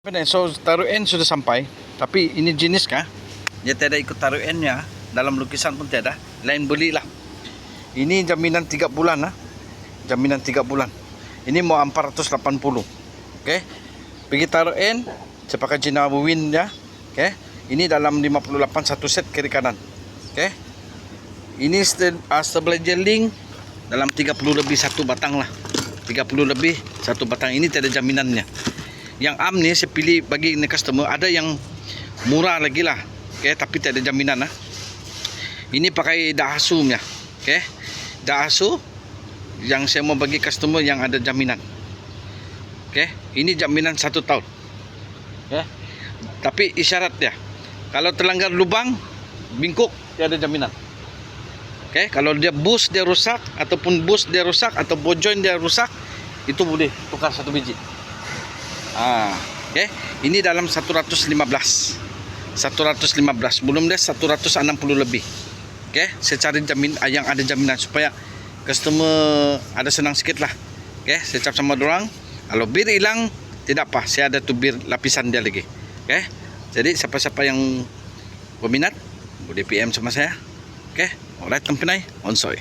So taruhan sudah sampai, tapi ini jenis kah? Dia tidak ikut taruhannya, dalam lukisan pun tidak. Lain belilah. Ini jaminan 3 bulan lah. Jaminan 3 bulan. Ini mau 480. Okey. Pergi taruhan, saya pakai Cina Win ya. Okey. Ini dalam 58 satu set kiri kanan. Okey. Ini stabilizer link dalam 30 lebih satu batang lah. 30 lebih satu batang, ini tidak ada jaminannya. Yang am ni saya pilih bagi customer, ada yang murah lagi lah, okay, tapi tak ada jaminan lah. Ini pakai Daihatsu ya, okay. Daihatsu yang saya mau bagi customer yang ada jaminan, okay. Ini jaminan 1 tahun, okay. Tapi isyarat ya, kalau terlanggar lubang, bingkuk, tiada jaminan. Okay. Kalau dia bus dia rusak, ataupun bus dia rusak, atau bojoin dia rusak, itu boleh tukar 1 biji. Okay. Ini dalam 115, belum dia 160 lebih. Okay. Saya cari yang ada jaminan supaya customer ada senang sikit lah. Okay. Saya cap sama dorang, kalau bir hilang tidak apa, saya ada tu bir lapisan dia lagi. Okay. Jadi siapa-siapa yang berminat boleh PM sama saya. Okay. Alright, Kampenai, onsoy.